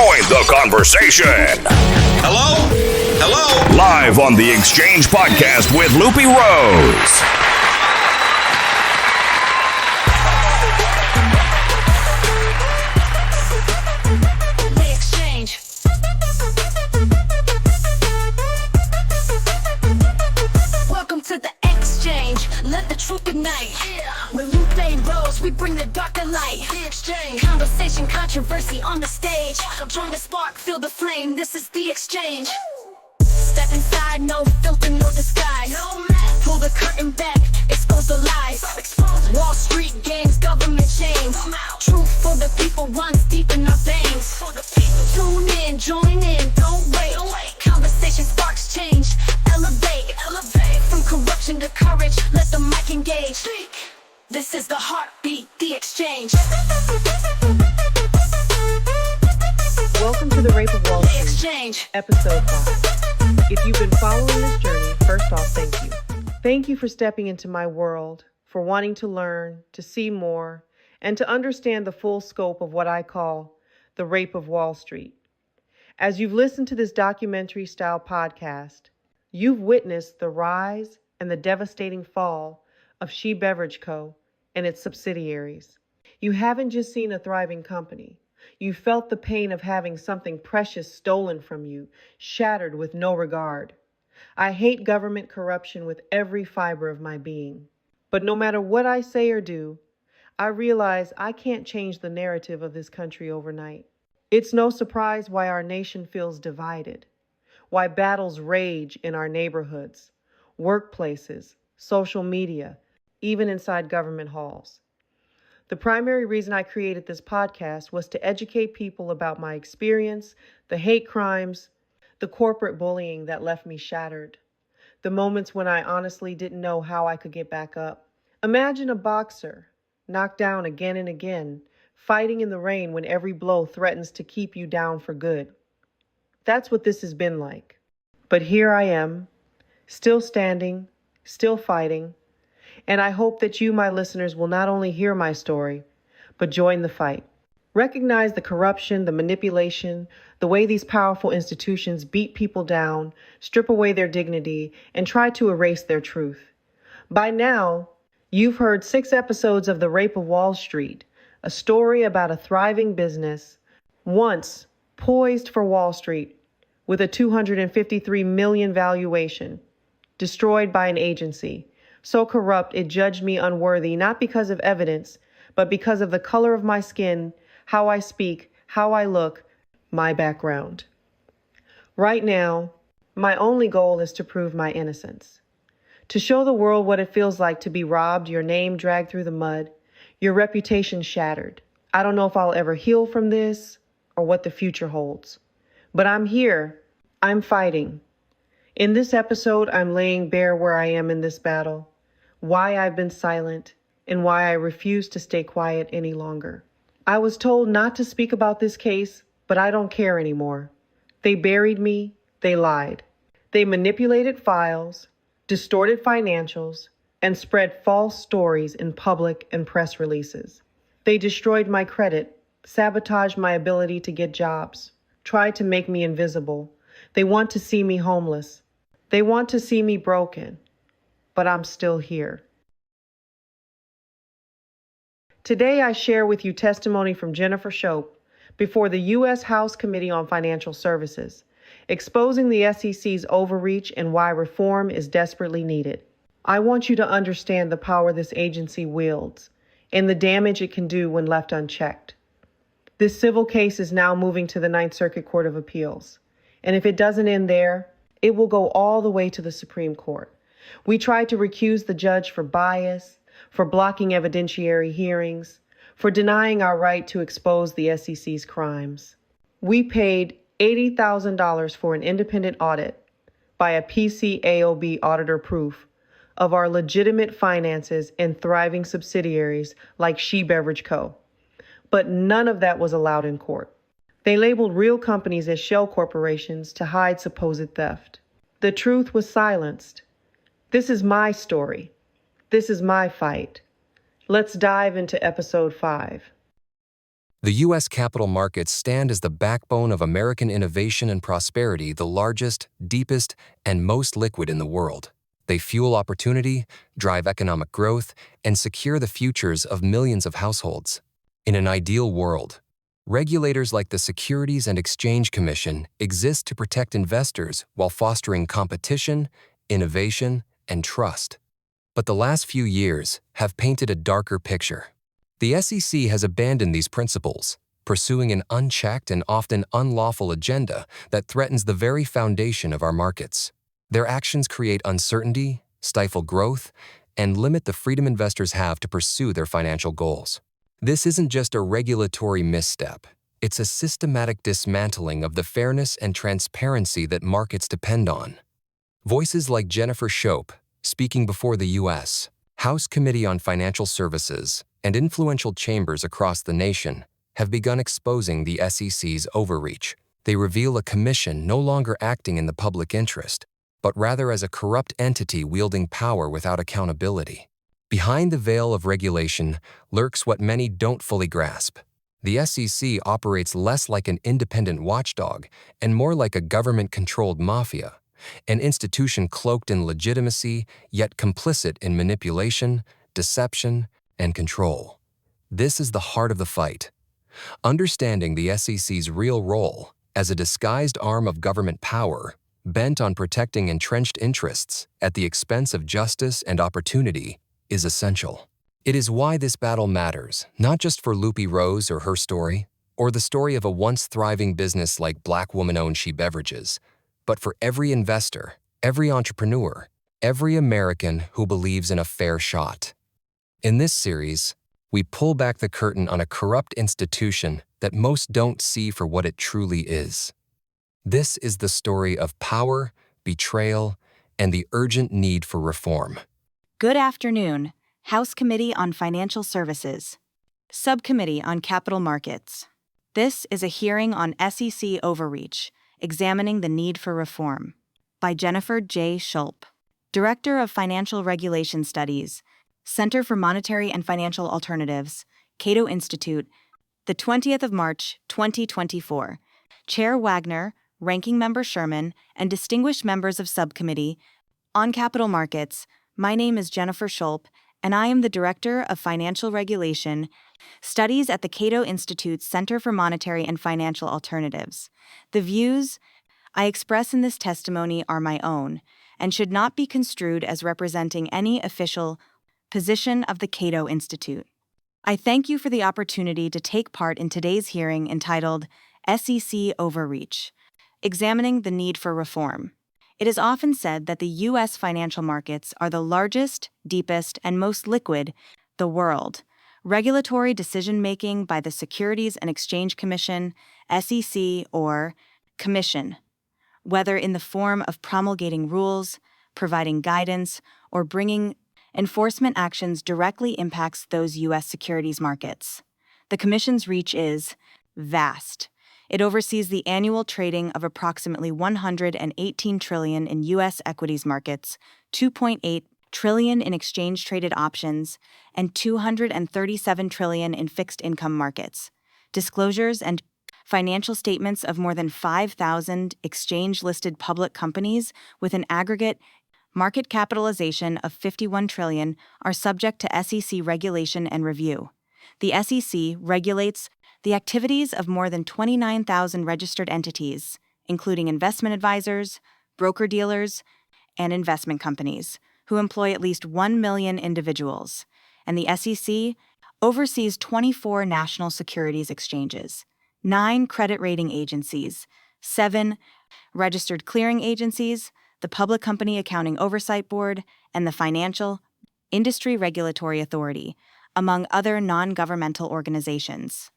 Join the conversation. Hello? Hello? Live on the Exchange Podcast with Loopy Rose. Welcome to the Exchange. Let the truth ignite. With Loopy Rose, we bring the dark to light. The Exchange. Conversation, controversy on the stage. Join the spark, feel the flame. This is the Exchange. Step inside, no filter, no disguise. Pull the curtain back, expose the lies. Wall Street gangs, government chains. Truth for the people runs deep in our veins. Tune in, join in, don't wait. Conversation sparks change. Elevate. From corruption to courage, let the mic engage. This is the heartbeat, the Exchange. Welcome to the Rape of Wall The Street, Exchange. Episode 5. If you've been following this journey, first off, thank you. Thank you for stepping into my world, for wanting to learn, to see more, and to understand the full scope of what I call the Rape of Wall Street. As you've listened to this documentary-style podcast, you've witnessed the rise and the devastating fall of She Beverage Co. and its subsidiaries. You haven't just seen a thriving company. You felt the pain of having something precious stolen from you, shattered with no regard. I hate government corruption with every fiber of my being. But no matter what I say or do, I realize I can't change the narrative of this country overnight. It's no surprise why our nation feels divided, why battles rage in our neighborhoods, workplaces, social media, even inside government halls. The primary reason I created this podcast was to educate people about my experience, the hate crimes, the corporate bullying that left me shattered, the moments when I honestly didn't know how I could get back up. Imagine a boxer, knocked down again and again, fighting in the rain when every blow threatens to keep you down for good. That's what this has been like. But here I am, still standing, still fighting, and I hope that you, my listeners, will not only hear my story, but join the fight. Recognize the corruption, the manipulation, the way these powerful institutions beat people down, strip away their dignity, and try to erase their truth. By now, you've heard 6 episodes of The Rape of Wall Street, a story about a thriving business, once poised for Wall Street, with a $253 million valuation, destroyed by an agency so corrupt it judged me unworthy, not because of evidence, but because of the color of my skin, how I speak, how I look, my background. Right now, my only goal is to prove my innocence, to show the world what it feels like to be robbed, your name dragged through the mud, your reputation shattered. I don't know if I'll ever heal from this or what the future holds, but I'm here. I'm fighting. In this episode, I'm laying bare where I am in this battle, why I've been silent, and why I refuse to stay quiet any longer. I was told not to speak about this case, but I don't care anymore. They buried me, they lied. They manipulated files, distorted financials, and spread false stories in public and press releases. They destroyed my credit, sabotaged my ability to get jobs, tried to make me invisible. They want to see me homeless. They want to see me broken, but I'm still here. Today, I share with you testimony from Jennifer Schulp before the U.S. House Committee on Financial Services, exposing the SEC's overreach and why reform is desperately needed. I want you to understand the power this agency wields and the damage it can do when left unchecked. This civil case is now moving to the Ninth Circuit Court of Appeals, and if it doesn't end there, it will go all the way to the Supreme Court. We tried to recuse the judge for bias, for blocking evidentiary hearings, for denying our right to expose the SEC's crimes. We paid $80,000 for an independent audit by a PCAOB auditor proof of our legitimate finances and thriving subsidiaries like She Beverage Co. But none of that was allowed in court. They labeled real companies as shell corporations to hide supposed theft. The truth was silenced. This is my story. This is my fight. Let's dive into episode 5. The U.S. capital markets stand as the backbone of American innovation and prosperity, the largest, deepest, and most liquid in the world. They fuel opportunity, drive economic growth, and secure the futures of millions of households. In an ideal world, regulators like the Securities and Exchange Commission exist to protect investors while fostering competition, innovation, and trust. But the last few years have painted a darker picture. The SEC has abandoned these principles, pursuing an unchecked and often unlawful agenda that threatens the very foundation of our markets. Their actions create uncertainty, stifle growth, and limit the freedom investors have to pursue their financial goals. This isn't just a regulatory misstep. It's a systematic dismantling of the fairness and transparency that markets depend on. Voices like Jennifer Schulp, speaking before the U.S. House Committee on Financial Services, and influential chambers across the nation have begun exposing the SEC's overreach. They reveal a commission no longer acting in the public interest, but rather as a corrupt entity wielding power without accountability. Behind the veil of regulation lurks what many don't fully grasp. The SEC operates less like an independent watchdog and more like a government-controlled mafia, an institution cloaked in legitimacy yet complicit in manipulation, deception, and control. This is the heart of the fight. Understanding the SEC's real role as a disguised arm of government power, bent on protecting entrenched interests at the expense of justice and opportunity, is essential. It is why this battle matters, not just for Loopy Rose or her story, or the story of a once thriving business like Black woman-owned She Beverages, but for every investor, every entrepreneur, every American who believes in a fair shot. In this series, we pull back the curtain on a corrupt institution that most don't see for what it truly is. This is the story of power, betrayal, and the urgent need for reform. Good afternoon, House Committee on Financial Services, Subcommittee on Capital Markets. This is a hearing on SEC overreach, examining the need for reform, by Jennifer J. Schulp, Director of Financial Regulation Studies, Center for Monetary and Financial Alternatives, Cato Institute, the 20th of March, 2024. Chair Wagner, Ranking Member Sherman, and distinguished members of Subcommittee on Capital Markets, my name is Jennifer Schulp, and I am the Director of Financial Regulation Studies at the Cato Institute Center for Monetary and Financial Alternatives. The views I express in this testimony are my own and should not be construed as representing any official position of the Cato Institute. I thank you for the opportunity to take part in today's hearing entitled SEC Overreach, Examining the Need for Reform. It is often said that the U.S. financial markets are the largest, deepest, and most liquid in the world. Regulatory decision-making by the Securities and Exchange Commission, SEC, or Commission, whether in the form of promulgating rules, providing guidance, or bringing enforcement actions, directly impacts those U.S. securities markets. The Commission's reach is vast. It oversees the annual trading of approximately $118 trillion in U.S. equities markets, $2.8 trillion in exchange-traded options, and $237 trillion in fixed income markets. Disclosures and financial statements of more than 5,000 exchange-listed public companies with an aggregate market capitalization of $51 trillion are subject to SEC regulation and review. The SEC regulates the activities of more than 29,000 registered entities, including investment advisors, broker-dealers, and investment companies, who employ at least 1 million individuals. And the SEC oversees 24 national securities exchanges, 9 credit rating agencies, 7 registered clearing agencies, the Public Company Accounting Oversight Board, and the Financial Industry Regulatory Authority, among other non-governmental organizations.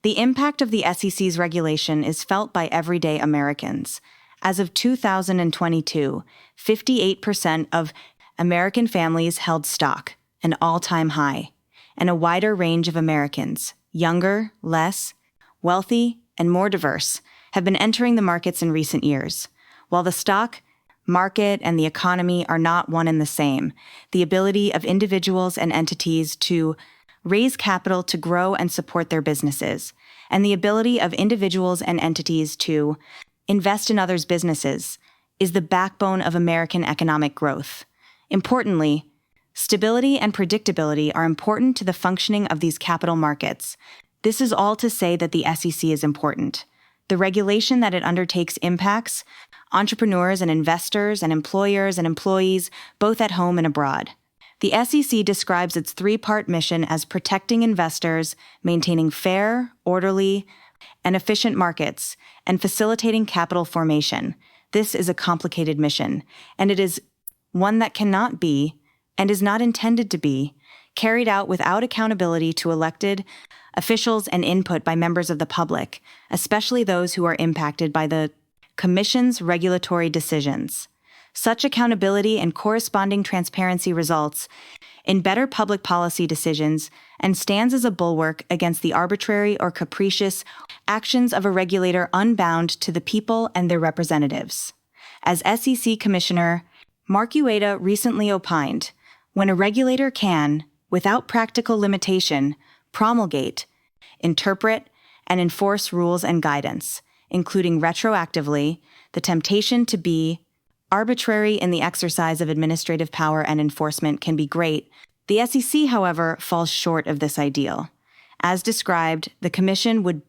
The impact of the SEC's regulation is felt by everyday Americans. As of 2022, 58% of American families held stock, an all-time high, and a wider range of Americans, younger, less wealthy, and more diverse, have been entering the markets in recent years. While the stock market and the economy are not one and the same, the ability of individuals and entities to raise capital to grow and support their businesses, and the ability of individuals and entities to invest in others' businesses is the backbone of American economic growth. Importantly, stability and predictability are important to the functioning of these capital markets. This is all to say that the SEC is important. The regulation that it undertakes impacts entrepreneurs and investors and employers and employees, both at home and abroad. The SEC describes its three-part mission as protecting investors, maintaining fair, orderly, and efficient markets, and facilitating capital formation. This is a complicated mission, and it is one that cannot be, and is not intended to be, carried out without accountability to elected officials and input by members of the public, especially those who are impacted by the Commission's regulatory decisions. Such accountability and corresponding transparency results in better public policy decisions and stands as a bulwark against the arbitrary or capricious actions of a regulator unbound to the people and their representatives. As SEC Commissioner, Mark Ueda recently opined, when a regulator can, without practical limitation, promulgate, interpret, and enforce rules and guidance, including retroactively, the temptation to be arbitrary in the exercise of administrative power and enforcement can be great. The SEC, however, falls short of this ideal. As described, the Commission would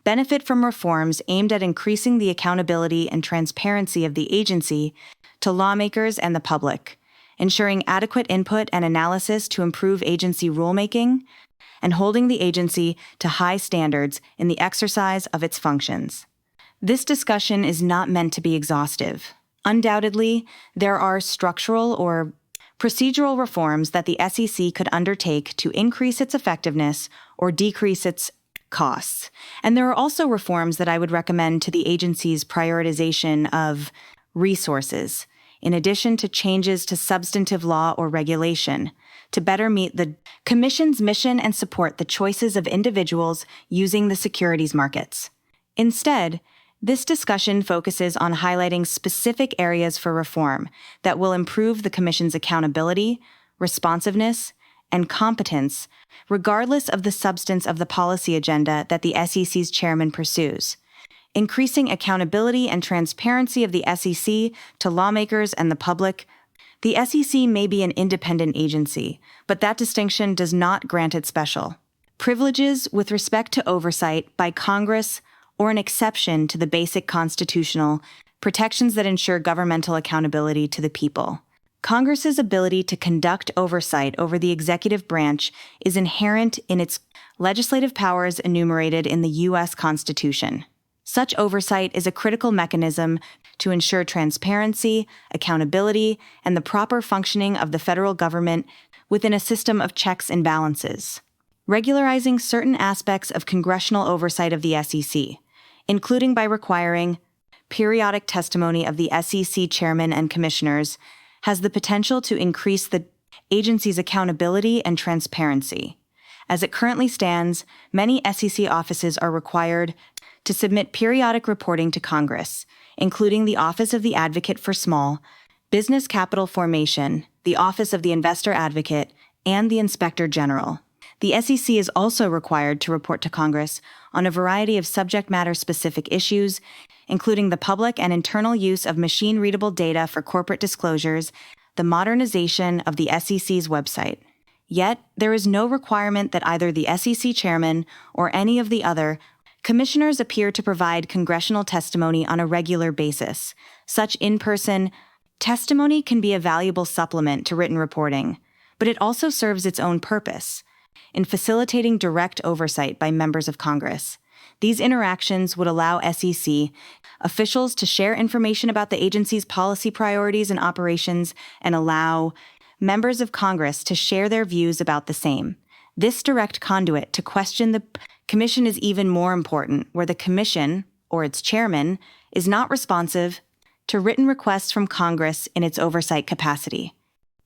benefit from reforms aimed at increasing the accountability and transparency of the agency to lawmakers and the public, ensuring adequate input and analysis to improve agency rulemaking, and holding the agency to high standards in the exercise of its functions. This discussion is not meant to be exhaustive. Undoubtedly, there are structural or procedural reforms that the SEC could undertake to increase its effectiveness or decrease its costs. And there are also reforms that I would recommend to the agency's prioritization of resources, in addition to changes to substantive law or regulation, to better meet the Commission's mission and support the choices of individuals using the securities markets. Instead, this discussion focuses on highlighting specific areas for reform that will improve the Commission's accountability, responsiveness, and competence, regardless of the substance of the policy agenda that the SEC's chairman pursues. Increasing accountability and transparency of the SEC to lawmakers and the public. The SEC may be an independent agency, but that distinction does not grant it special privileges with respect to oversight by Congress or an exception to the basic constitutional protections that ensure governmental accountability to the people. Congress's ability to conduct oversight over the executive branch is inherent in its legislative powers enumerated in the U.S. Constitution. Such oversight is a critical mechanism to ensure transparency, accountability, and the proper functioning of the federal government within a system of checks and balances. Regularizing certain aspects of congressional oversight of the SEC, including by requiring periodic testimony of the SEC chairman and commissioners, has the potential to increase the agency's accountability and transparency. As it currently stands, many SEC offices are required to submit periodic reporting to Congress, including the Office of the Advocate for Small Business Capital Formation, the Office of the Investor Advocate, and the Inspector General. The SEC is also required to report to Congress on a variety of subject matter-specific issues, including the public and internal use of machine-readable data for corporate disclosures, the modernization of the SEC's website. Yet, there is no requirement that either the SEC chairman or any of the other commissioners appear to provide congressional testimony on a regular basis. Such in-person testimony can be a valuable supplement to written reporting, but it also serves its own purpose in facilitating direct oversight by members of Congress. These interactions would allow SEC officials to share information about the agency's policy priorities and operations and allow members of Congress to share their views about the same. This direct conduit to question the Commission is even more important where the Commission, or its chairman, is not responsive to written requests from Congress in its oversight capacity.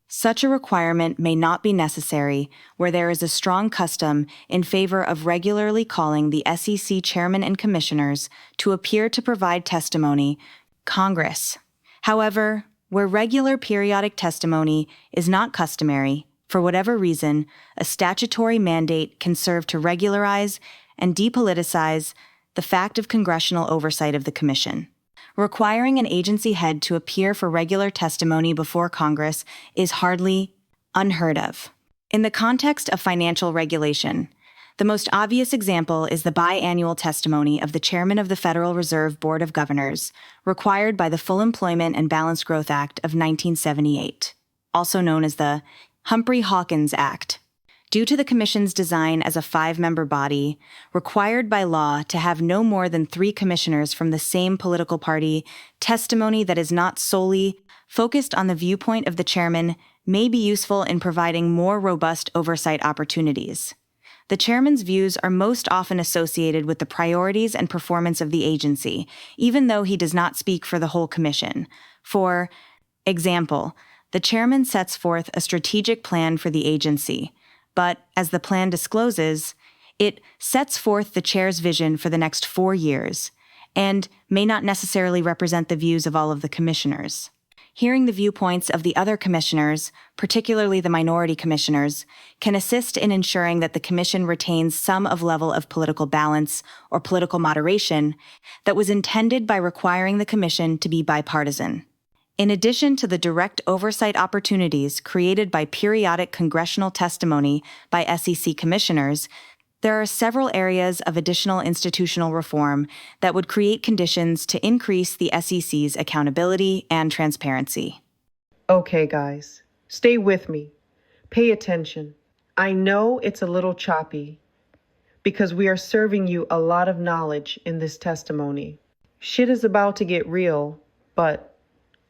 Such a requirement may not be necessary where there is a strong custom in favor of regularly calling the SEC chairman and commissioners to appear to provide testimony, Congress. However, where regular periodic testimony is not customary, For whatever reason, a statutory mandate can serve to regularize and depoliticize the fact of congressional oversight of the Commission. Requiring an agency head to appear for regular testimony before Congress is hardly unheard of. In the context of financial regulation, the most obvious example is the biannual testimony of the chairman of the Federal Reserve Board of Governors, required by the Full Employment and Balanced Growth Act of 1978, also known as the Humphrey-Hawkins Act. Due to the Commission's design as a 5-member body, required by law to have no more than 3 commissioners from the same political party, testimony that is not solely focused on the viewpoint of the chairman may be useful in providing more robust oversight opportunities. The chairman's views are most often associated with the priorities and performance of the agency, even though he does not speak for the whole commission. For example, the chairman sets forth a strategic plan for the agency, but, as the plan discloses, it sets forth the chair's vision for the next 4 years, and may not necessarily represent the views of all of the commissioners. Hearing the viewpoints of the other commissioners, particularly the minority commissioners, can assist in ensuring that the commission retains some level of political balance or political moderation that was intended by requiring the commission to be bipartisan. In addition to the direct oversight opportunities created by periodic congressional testimony by SEC commissioners, there are several areas of additional institutional reform that would create conditions to increase the SEC's accountability and transparency. Okay, guys, stay with me. Pay attention. I know it's a little choppy because we are serving you a lot of knowledge in this testimony. Shit is about to get real, but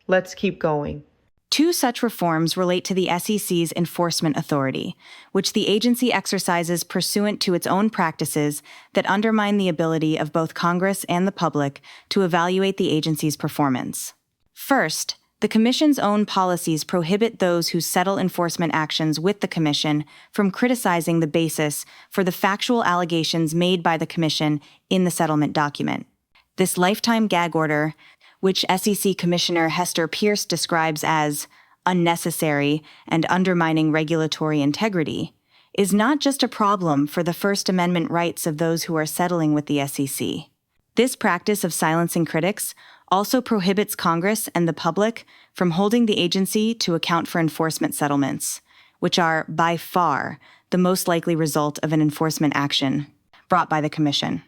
let's keep going. 2 such reforms relate to the SEC's enforcement authority, which the agency exercises pursuant to its own practices that undermine the ability of both Congress and the public to evaluate the agency's performance. First, the Commission's own policies prohibit those who settle enforcement actions with the Commission from criticizing the basis for the factual allegations made by the Commission in the settlement document. This lifetime gag order, which SEC Commissioner Hester Pierce describes as unnecessary and undermining regulatory integrity, is not just a problem for the First Amendment rights of those who are settling with the SEC. This practice of silencing critics also prohibits Congress and the public from holding the agency to account for enforcement settlements, which are, by far, the most likely result of an enforcement action brought by the Commission.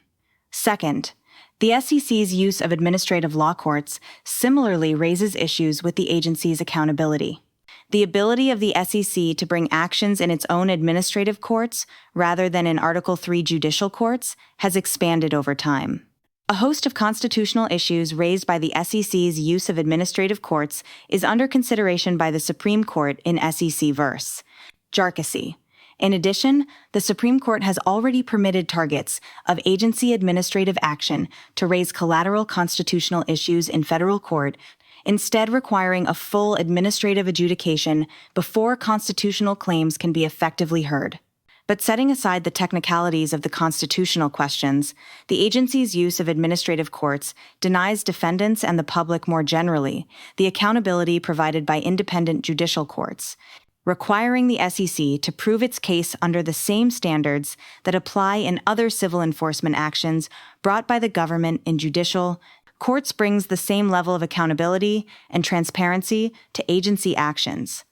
Second, the SEC's use of administrative law courts similarly raises issues with the agency's accountability. The ability of the SEC to bring actions in its own administrative courts rather than in Article III judicial courts has expanded over time. A host of constitutional issues raised by the SEC's use of administrative courts is under consideration by the Supreme Court in SEC verse. Jarkissi. In addition, the Supreme Court has already permitted targets of agency administrative action to raise collateral constitutional issues in federal court, instead requiring a full administrative adjudication before constitutional claims can be effectively heard. But setting aside the technicalities of the constitutional questions, the agency's use of administrative courts denies defendants and the public more generally the accountability provided by independent judicial courts, requiring the SEC to prove its case under the same standards that apply in other civil enforcement actions brought by the government in judicial courts brings the same level of accountability and transparency to agency actions.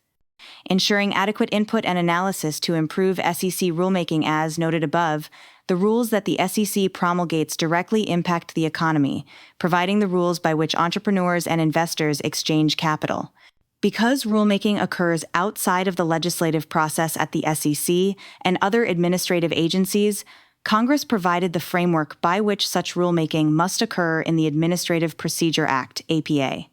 Ensuring adequate input and analysis to improve SEC rulemaking as noted above, the rules that the SEC promulgates directly impact the economy, providing the rules by which entrepreneurs and investors exchange capital. Because rulemaking occurs outside of the legislative process at the SEC and other administrative agencies, Congress provided the framework by which such rulemaking must occur in the Administrative Procedure Act, APA.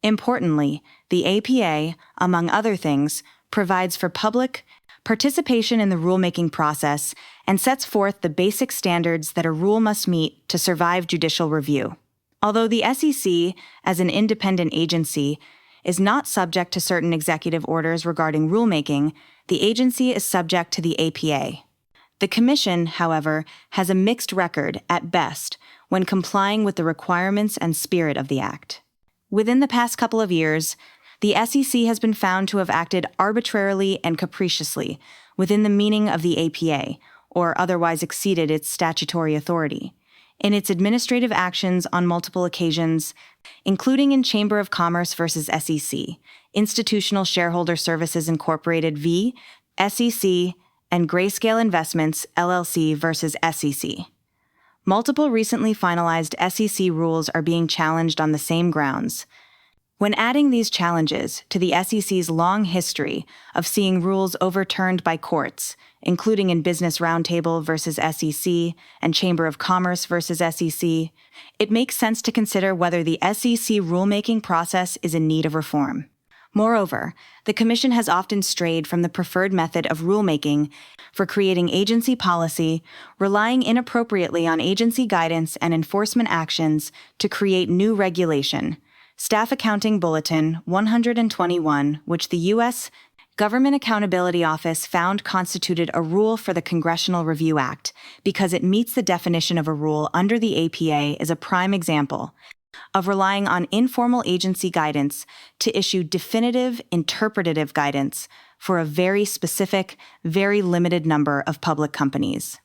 Importantly, the APA, among other things, provides for public participation in the rulemaking process and sets forth the basic standards that a rule must meet to survive judicial review. Although the SEC, as an independent agency, is not subject to certain executive orders regarding rulemaking, the agency is subject to the APA. The Commission, however, has a mixed record, at best, when complying with the requirements and spirit of the Act. Within the past couple of years, The SEC has been found to have acted arbitrarily and capriciously within the meaning of the APA, or otherwise exceeded its statutory authority, in its administrative actions on multiple occasions, including in Chamber of Commerce versus SEC, Institutional Shareholder Services Incorporated v. SEC, and Grayscale Investments, LLC versus SEC. Multiple recently finalized SEC rules are being challenged on the same grounds. When adding these challenges to the SEC's long history of seeing rules overturned by courts, including in Business Roundtable versus SEC and Chamber of Commerce versus SEC, it makes sense to consider whether the SEC rulemaking process is in need of reform. Moreover, the Commission has often strayed from the preferred method of rulemaking for creating agency policy, relying inappropriately on agency guidance and enforcement actions to create new regulation. Staff Accounting Bulletin 121, which the U.S. Government Accountability Office found constituted a rule for the Congressional Review Act because it meets the definition of a rule under the APA, is a prime example of relying on informal agency guidance to issue definitive interpretative guidance for a very specific, very limited number of public companies.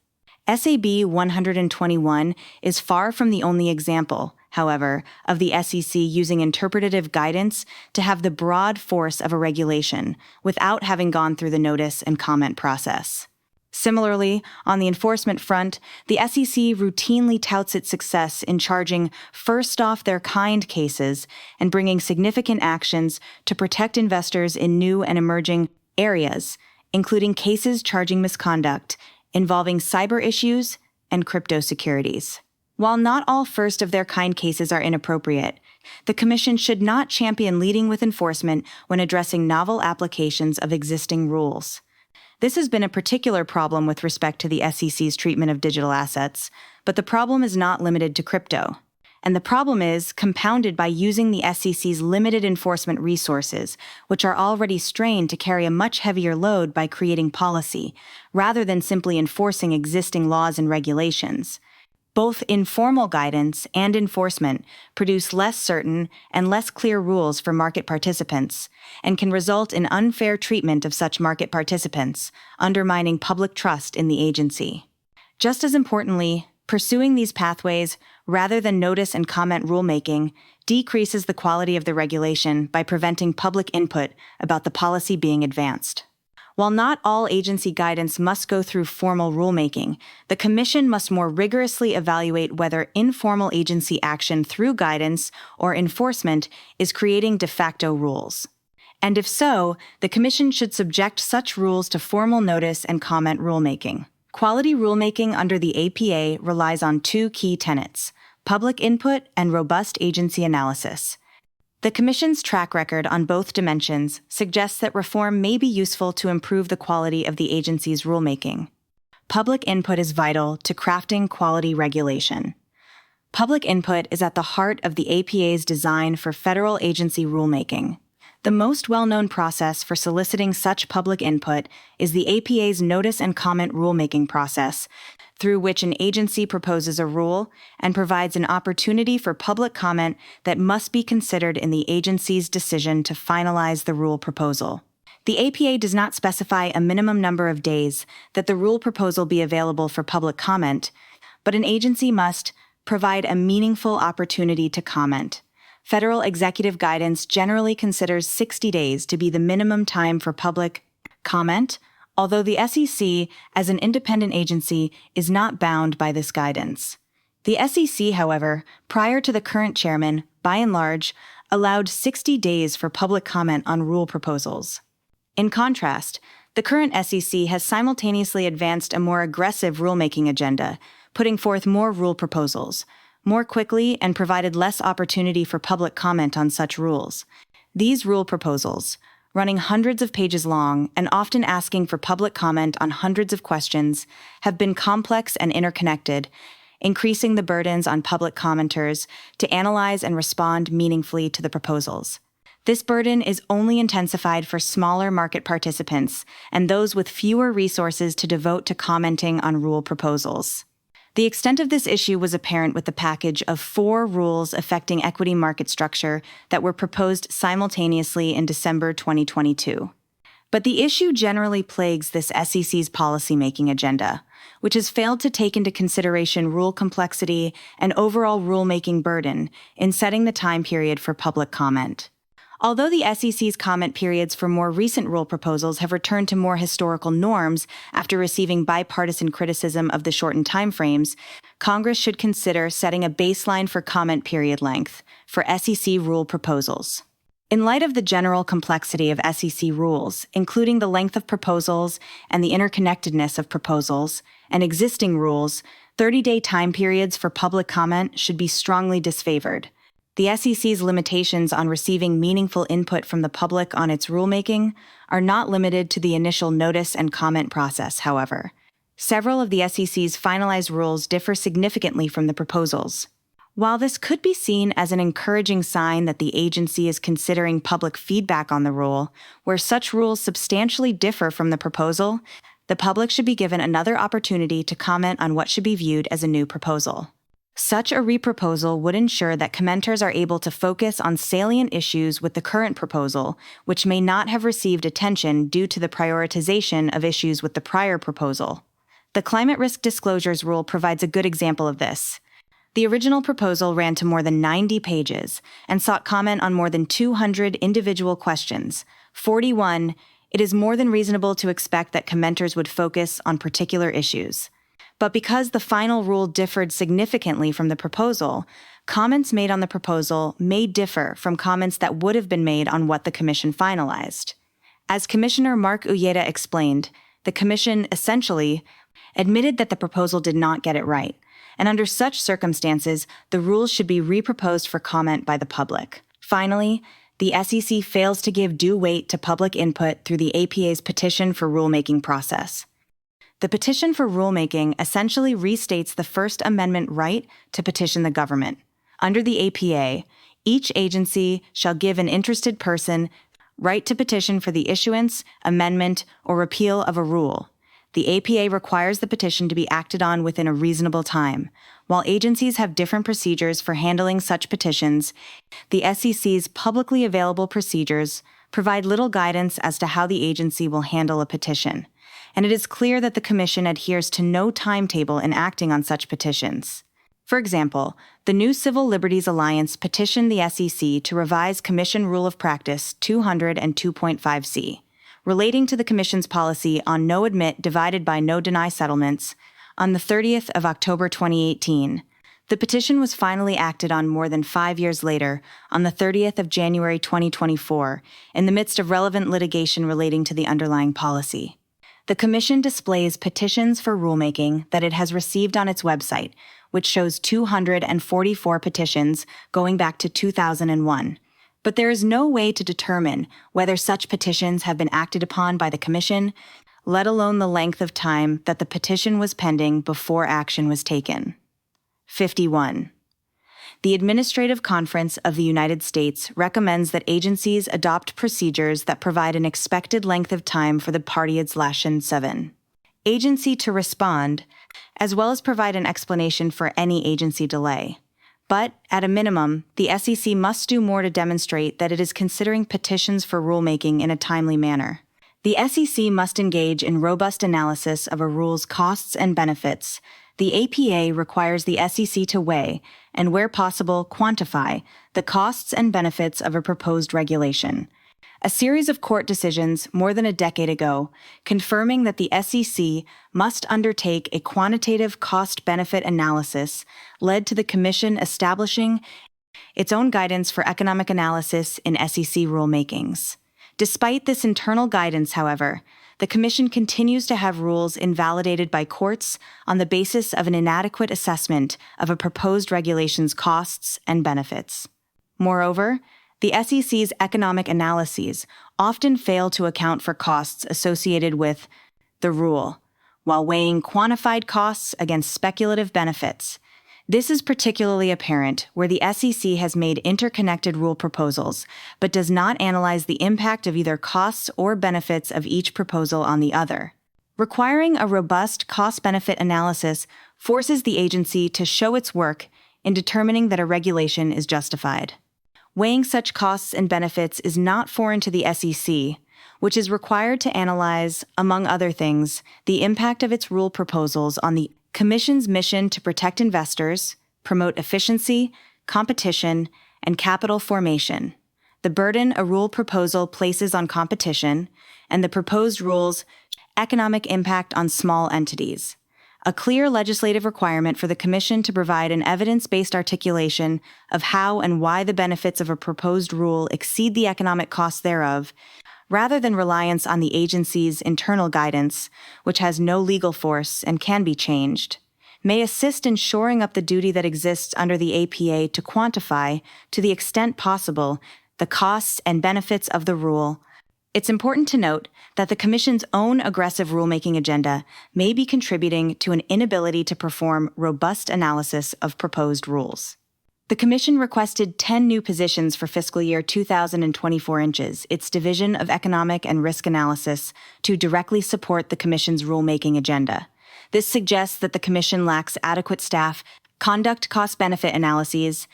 SAB 121 is far from the only example, however, of the SEC using interpretative guidance to have the broad force of a regulation without having gone through the notice and comment process. Similarly, on the enforcement front, the SEC routinely touts its success in charging first-off-their-kind cases and bringing significant actions to protect investors in new and emerging areas, including cases charging misconduct involving cyber issues and crypto securities. While not all first-of-their-kind cases are inappropriate, the Commission should not champion leading with enforcement when addressing novel applications of existing rules. This has been a particular problem with respect to the SEC's treatment of digital assets, but the problem is not limited to crypto. And the problem is compounded by using the SEC's limited enforcement resources, which are already strained to carry a much heavier load by creating policy, rather than simply enforcing existing laws and regulations. Both informal guidance and enforcement produce less certain and less clear rules for market participants, and can result in unfair treatment of such market participants, undermining public trust in the agency. Just as importantly, pursuing these pathways, rather than notice and comment rulemaking, decreases the quality of the regulation by preventing public input about the policy being advanced. While not all agency guidance must go through formal rulemaking, the Commission must more rigorously evaluate whether informal agency action through guidance or enforcement is creating de facto rules. And if so, the Commission should subject such rules to formal notice and comment rulemaking. Quality rulemaking under the APA relies on two key tenets: public input and robust agency analysis. The Commission's track record on both dimensions suggests that reform may be useful to improve the quality of the agency's rulemaking. Public input is vital to crafting quality regulation. Public input is at the heart of the APA's design for federal agency rulemaking. The most well-known process for soliciting such public input is the APA's notice and comment rulemaking process, through which an agency proposes a rule and provides an opportunity for public comment that must be considered in the agency's decision to finalize the rule proposal. The APA does not specify a minimum number of days that the rule proposal be available for public comment, but an agency must provide a meaningful opportunity to comment. Federal executive guidance generally considers 60 days to be the minimum time for public comment, although the SEC, as an independent agency, is not bound by this guidance. The SEC, however, prior to the current chairman, by and large, allowed 60 days for public comment on rule proposals. In contrast, the current SEC has simultaneously advanced a more aggressive rulemaking agenda, putting forth more rule proposals more quickly and provided less opportunity for public comment on such rules. These rule proposals, running hundreds of pages long and often asking for public comment on hundreds of questions, have been complex and interconnected, increasing the burdens on public commenters to analyze and respond meaningfully to the proposals. This burden is only intensified for smaller market participants and those with fewer resources to devote to commenting on rule proposals. The extent of this issue was apparent with the package of 4 rules affecting equity market structure that were proposed simultaneously in December 2022. But the issue generally plagues this SEC's policymaking agenda, which has failed to take into consideration rule complexity and overall rulemaking burden in setting the time period for public comment. Although the SEC's comment periods for more recent rule proposals have returned to more historical norms after receiving bipartisan criticism of the shortened timeframes, Congress should consider setting a baseline for comment period length for SEC rule proposals. In light of the general complexity of SEC rules, including the length of proposals and the interconnectedness of proposals and existing rules, 30-day time periods for public comment should be strongly disfavored. The SEC's limitations on receiving meaningful input from the public on its rulemaking are not limited to the initial notice and comment process, however. Several of the SEC's finalized rules differ significantly from the proposals. While this could be seen as an encouraging sign that the agency is considering public feedback on the rule, where such rules substantially differ from the proposal, the public should be given another opportunity to comment on what should be viewed as a new proposal. Such a reproposal would ensure that commenters are able to focus on salient issues with the current proposal, which may not have received attention due to the prioritization of issues with the prior proposal. The Climate Risk Disclosures Rule provides a good example of this. The original proposal ran to more than 90 pages and sought comment on more than 200 individual questions. 41, it is more than reasonable to expect that commenters would focus on particular issues. But because the final rule differed significantly from the proposal, comments made on the proposal may differ from comments that would have been made on what the Commission finalized. As Commissioner Mark Uyeda explained, the Commission essentially admitted that the proposal did not get it right, and under such circumstances, the rules should be reproposed for comment by the public. Finally, the SEC fails to give due weight to public input through the APA's petition for rulemaking process. The petition for rulemaking essentially restates the First Amendment right to petition the government. Under the APA, each agency shall give an interested person right to petition for the issuance, amendment, or repeal of a rule. The APA requires the petition to be acted on within a reasonable time. While agencies have different procedures for handling such petitions, the SEC's publicly available procedures provide little guidance as to how the agency will handle a petition, and it is clear that the Commission adheres to no timetable in acting on such petitions. For example, the New Civil Liberties Alliance petitioned the SEC to revise Commission Rule of Practice 200 and 2.5c. relating to the Commission's policy on no admit divided by no deny settlements on the 30th of October 2018. The petition was finally acted on more than 5 years later, on the 30th of January 2024, in the midst of relevant litigation relating to the underlying policy. The Commission displays petitions for rulemaking that it has received on its website, which shows 244 petitions going back to 2001. But there is no way to determine whether such petitions have been acted upon by the Commission, let alone the length of time that the petition was pending before action was taken. 51. The Administrative Conference of the United States recommends that agencies adopt procedures that provide an expected length of time for the party/7 agency to respond, as well as provide an explanation for any agency delay. But, at a minimum, the SEC must do more to demonstrate that it is considering petitions for rulemaking in a timely manner. The SEC must engage in robust analysis of a rule's costs and benefits. The APA requires the SEC to weigh, and where possible, quantify, the costs and benefits of a proposed regulation. A series of court decisions more than a decade ago confirming that the SEC must undertake a quantitative cost-benefit analysis led to the Commission establishing its own guidance for economic analysis in SEC rulemakings. Despite this internal guidance, however, the Commission continues to have rules invalidated by courts on the basis of an inadequate assessment of a proposed regulation's costs and benefits. Moreover, the SEC's economic analyses often fail to account for costs associated with the rule, while weighing quantified costs against speculative benefits. This is particularly apparent where the SEC has made interconnected rule proposals, but does not analyze the impact of either costs or benefits of each proposal on the other. Requiring a robust cost-benefit analysis forces the agency to show its work in determining that a regulation is justified. Weighing such costs and benefits is not foreign to the SEC, which is required to analyze, among other things, the impact of its rule proposals on the Commission's mission to protect investors, promote efficiency, competition, and capital formation, the burden a rule proposal places on competition, and the proposed rule's economic impact on small entities. A clear legislative requirement for the Commission to provide an evidence-based articulation of how and why the benefits of a proposed rule exceed the economic costs thereof, rather than reliance on the agency's internal guidance, which has no legal force and can be changed, may assist in shoring up the duty that exists under the APA to quantify, to the extent possible, the costs and benefits of the rule. It's important to note that the Commission's own aggressive rulemaking agenda may be contributing to an inability to perform robust analysis of proposed rules. The Commission requested 10 new positions for fiscal year 2024 its Division of Economic and Risk Analysis, to directly support the Commission's rulemaking agenda. This suggests that the Commission lacks adequate staff conduct cost-benefit analyses,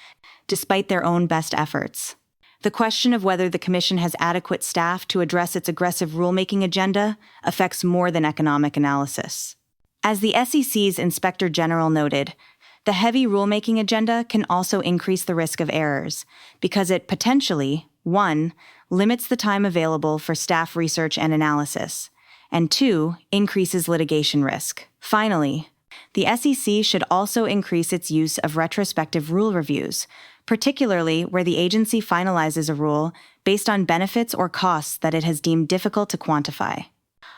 despite their own best efforts. The question of whether the Commission has adequate staff to address its aggressive rulemaking agenda affects more than economic analysis. As the SEC's Inspector General noted, the heavy rulemaking agenda can also increase the risk of errors because it potentially, 1, limits the time available for staff research and analysis, and 2, increases litigation risk. Finally, the SEC should also increase its use of retrospective rule reviews, particularly where the agency finalizes a rule based on benefits or costs that it has deemed difficult to quantify.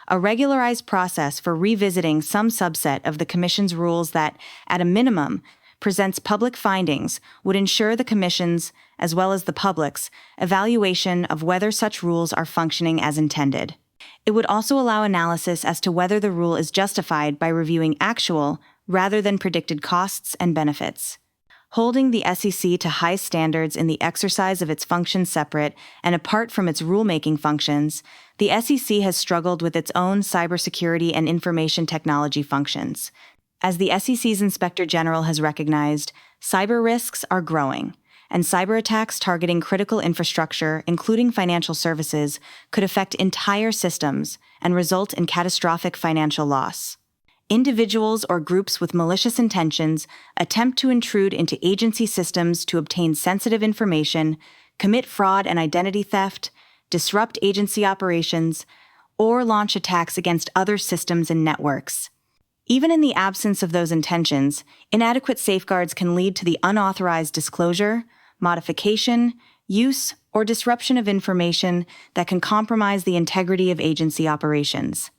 A regularized process for revisiting some subset of the Commission's rules that, at a minimum, presents public findings would ensure the Commission's, as well as the public's, evaluation of whether such rules are functioning as intended. It would also allow analysis as to whether the rule is justified by reviewing actual rather than predicted costs and benefits. Holding the SEC to high standards in the exercise of its functions separate and apart from its rulemaking functions, the SEC has struggled with its own cybersecurity and information technology functions. As the SEC's Inspector General has recognized, cyber risks are growing, and cyber attacks targeting critical infrastructure, including financial services, could affect entire systems and result in catastrophic financial loss. Individuals or groups with malicious intentions attempt to intrude into agency systems to obtain sensitive information, commit fraud and identity theft, disrupt agency operations, or launch attacks against other systems and networks. Even in the absence of those intentions, inadequate safeguards can lead to the unauthorized disclosure, modification, use, or disruption of information that can compromise the integrity of agency operations.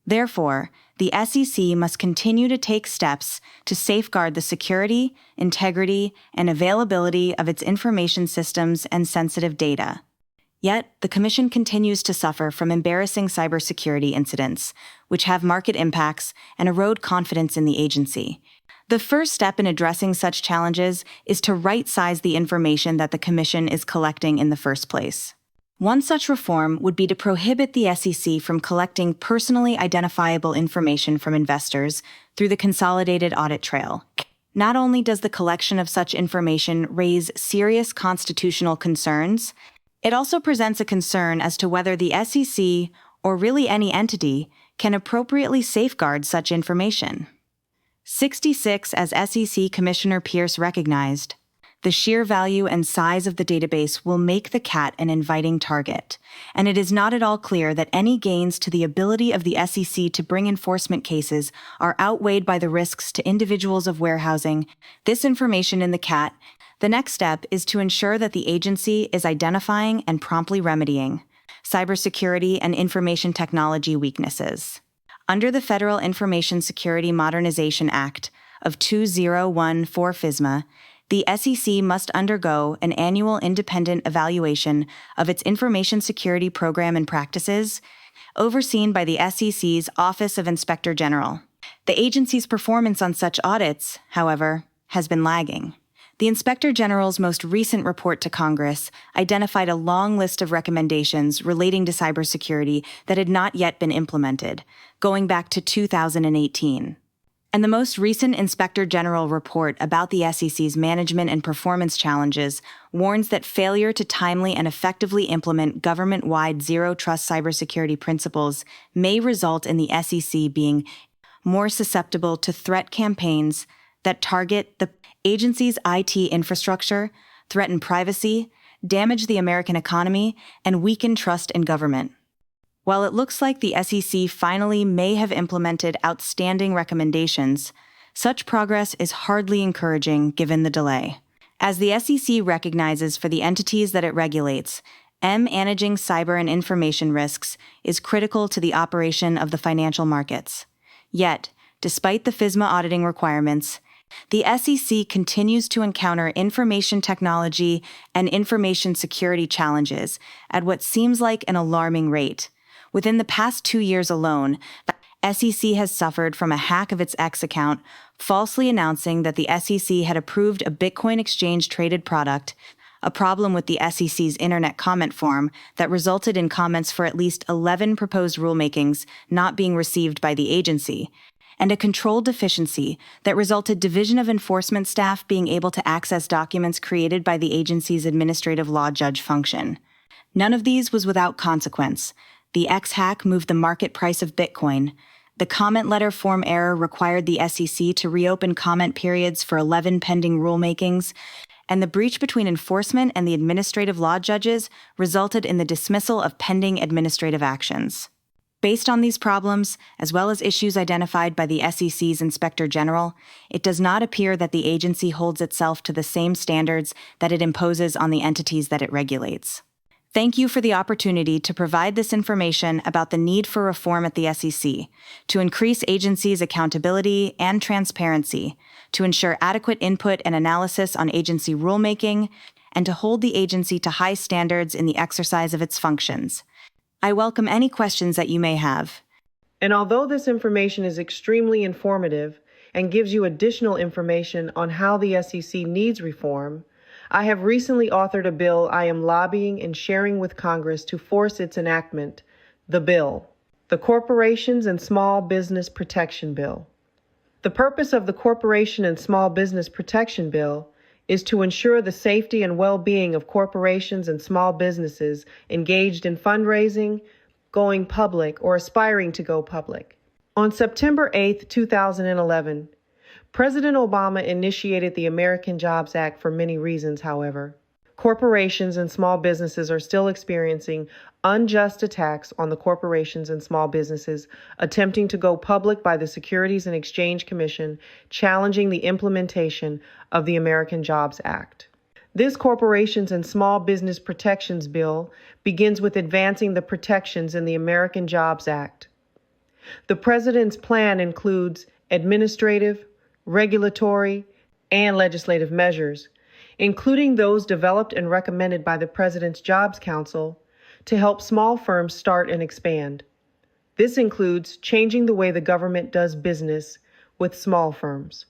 Therefore, the SEC must continue to take steps to safeguard the security, integrity, and availability of its information systems and sensitive data. Yet, the Commission continues to suffer from embarrassing cybersecurity incidents, which have market impacts and erode confidence in the agency. The first step in addressing such challenges is to right-size the information that the Commission is collecting in the first place. One such reform would be to prohibit the SEC from collecting personally identifiable information from investors through the consolidated audit trail. Not only does the collection of such information raise serious constitutional concerns, it also presents a concern as to whether the SEC, or really any entity, can appropriately safeguard such information. 66, as SEC Commissioner Pierce recognized, the sheer value and size of the database will make the cat an inviting target, and it is not at all clear that any gains to the ability of the SEC to bring enforcement cases are outweighed by the risks to individuals of warehousing this information in the cat. The next step is to ensure that the agency is identifying and promptly remedying cybersecurity and information technology weaknesses. Under the Federal Information Security Modernization Act of 2014 FISMA, the SEC must undergo an annual independent evaluation of its information security program and practices, overseen by the SEC's Office of Inspector General. The agency's performance on such audits, however, has been lagging. The Inspector General's most recent report to Congress identified a long list of recommendations relating to cybersecurity that had not yet been implemented, going back to 2018. And the most recent Inspector General report about the SEC's management and performance challenges warns that failure to timely and effectively implement government-wide zero-trust cybersecurity principles may result in the SEC being more susceptible to threat campaigns that target the agency's IT infrastructure, threaten privacy, damage the American economy, and weaken trust in government. While it looks like the SEC finally may have implemented outstanding recommendations, such progress is hardly encouraging given the delay. As the SEC recognizes for the entities that it regulates, managing cyber and information risks is critical to the operation of the financial markets. Yet, despite the FISMA auditing requirements, the SEC continues to encounter information technology and information security challenges at what seems like an alarming rate. Within the past 2 years alone, the SEC has suffered from a hack of its X account, falsely announcing that the SEC had approved a Bitcoin exchange-traded product, a problem with the SEC's Internet comment form that resulted in comments for at least 11 proposed rulemakings not being received by the agency, and a control deficiency that resulted Division of Enforcement staff being able to access documents created by the agency's administrative law judge function. None of these was without consequence. The X-hack moved the market price of Bitcoin. The comment letter form error required the SEC to reopen comment periods for 11 pending rulemakings, and the breach between enforcement and the administrative law judges resulted in the dismissal of pending administrative actions. Based on these problems, as well as issues identified by the SEC's Inspector General, it does not appear that the agency holds itself to the same standards that it imposes on the entities that it regulates. Thank you for the opportunity to provide this information about the need for reform at the SEC, to increase agencies' accountability and transparency, to ensure adequate input and analysis on agency rulemaking, and to hold the agency to high standards in the exercise of its functions. I welcome any questions that you may have. And although this information is extremely informative and gives you additional information on how the SEC needs reform, I have recently authored a bill I am lobbying and sharing with Congress to force its enactment, the Corporations and Small Business Protection Bill. The purpose of the Corporation and Small Business Protection Bill is to ensure the safety and well-being of corporations and small businesses engaged in fundraising, going public, or aspiring to go public. On September 8, 2011, President Obama initiated the American Jobs Act for many reasons, however. Corporations and small businesses are still experiencing unjust attacks on the corporations and small businesses attempting to go public by the Securities and Exchange Commission, challenging the implementation of the American Jobs Act. This Corporations and Small Business Protections Bill begins with advancing the protections in the American Jobs Act. The President's plan includes administrative, regulatory, and legislative measures, including those developed and recommended by the President's Jobs Council to help small firms start and expand. This includes changing the way the government does business with small firms.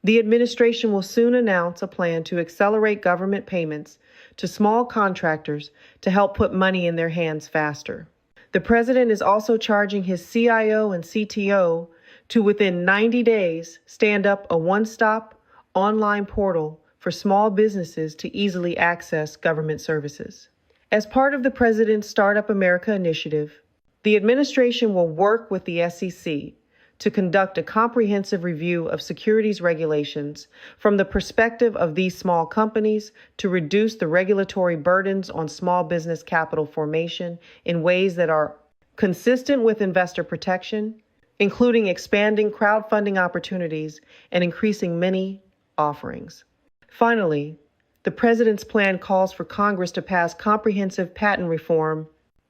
The administration will soon announce a plan to accelerate government payments to small contractors to help put money in their hands faster. The President is also charging his CIO and CTO to within 90 days stand up a one-stop online portal for small businesses to easily access government services. As part of the President's Startup America initiative, the administration will work with the SEC to conduct a comprehensive review of securities regulations from the perspective of these small companies to reduce the regulatory burdens on small business capital formation in ways that are consistent with investor protection, including expanding crowdfunding opportunities and increasing many offerings. Finally, the President's plan calls for Congress to pass comprehensive patent reform,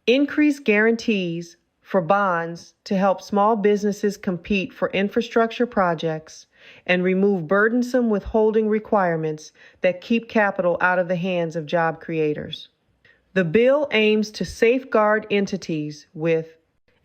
increase guarantees for bonds to help small businesses compete for infrastructure projects, and remove burdensome withholding requirements that keep capital out of the hands of job creators. The bill aims to safeguard entities with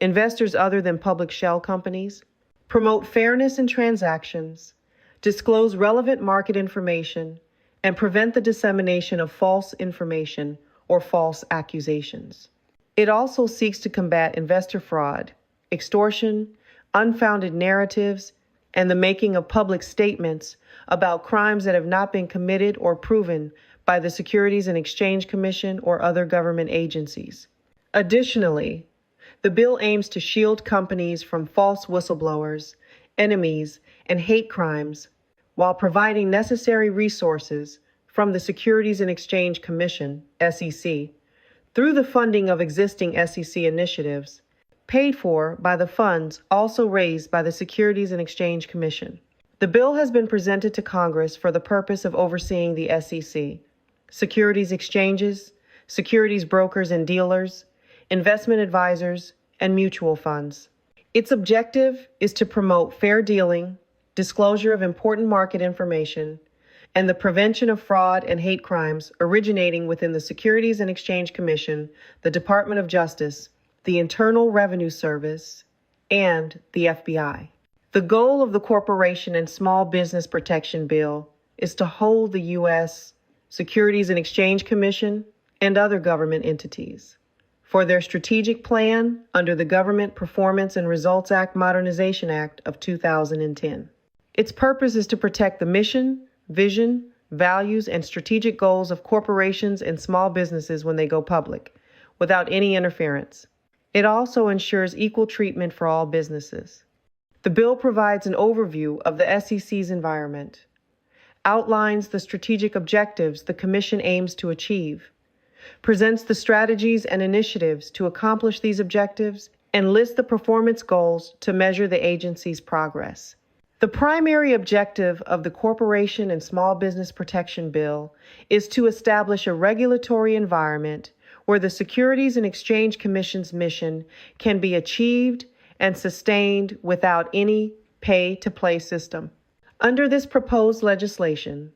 investors other than public shell companies, promote fairness in transactions, disclose relevant market information, and prevent the dissemination of false information or false accusations. It also seeks to combat investor fraud, extortion, unfounded narratives, and the making of public statements about crimes that have not been committed or proven by the Securities and Exchange Commission or other government agencies. Additionally, the bill aims to shield companies from false whistleblowers, enemies, and hate crimes while providing necessary resources from the Securities and Exchange Commission, SEC, through the funding of existing SEC initiatives, paid for by the funds also raised by the Securities and Exchange Commission. The bill has been presented to Congress for the purpose of overseeing the SEC, securities exchanges, securities brokers and dealers, investment advisors, and mutual funds. Its objective is to promote fair dealing, disclosure of important market information, and the prevention of fraud and hate crimes originating within the Securities and Exchange Commission, the Department of Justice, the Internal Revenue Service, and the FBI. The goal of the Corporation and Small Business Protection Bill is to hold the U.S. Securities and Exchange Commission and other government entities for their strategic plan under the Government Performance and Results Act Modernization Act of 2010. Its purpose is to protect the mission, vision, values, and strategic goals of corporations and small businesses when they go public, without any interference. It also ensures equal treatment for all businesses. The bill provides an overview of the SEC's environment, outlines the strategic objectives the Commission aims to achieve, presents the strategies and initiatives to accomplish these objectives, and lists the performance goals to measure the agency's progress. The primary objective of the Corporation and Small Business Protection Bill is to establish a regulatory environment where the Securities and Exchange Commission's mission can be achieved and sustained without any pay-to-play system. Under this proposed legislation,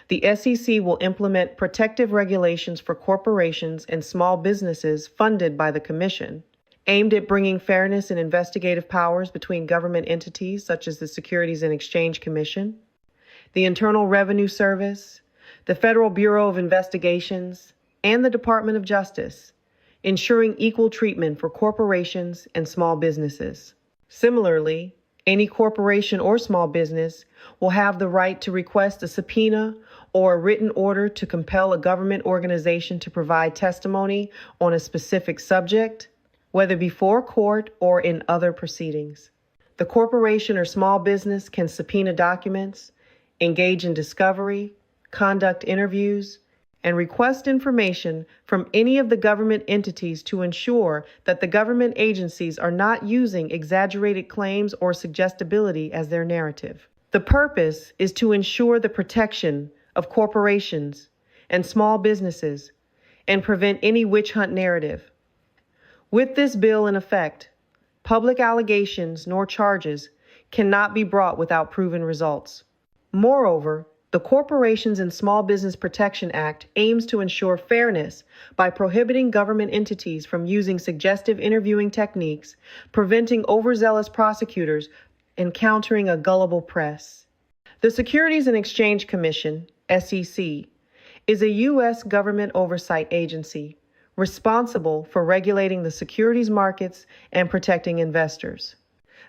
the SEC will implement protective regulations for corporations and small businesses funded by the Commission, aimed at bringing fairness and investigative powers between government entities such as the Securities and Exchange Commission, the Internal Revenue Service, the Federal Bureau of Investigations, and the Department of Justice, ensuring equal treatment for corporations and small businesses. Similarly, any corporation or small business will have the right to request a subpoena or a written order to compel a government organization to provide testimony on a specific subject, whether before court or in other proceedings. The corporation or small business can subpoena documents, engage in discovery, conduct interviews, and request information from any of the government entities to ensure that the government agencies are not using exaggerated claims or suggestibility as their narrative. The purpose is to ensure the protection of corporations and small businesses and prevent any witch hunt narrative. With this bill in effect, public allegations nor charges cannot be brought without proven results. Moreover, the Corporations and Small Business Protection Act aims to ensure fairness by prohibiting government entities from using suggestive interviewing techniques, preventing overzealous prosecutors, and countering a gullible press. The Securities and Exchange Commission, SEC, is a U.S. government oversight agency responsible for regulating the securities markets and protecting investors.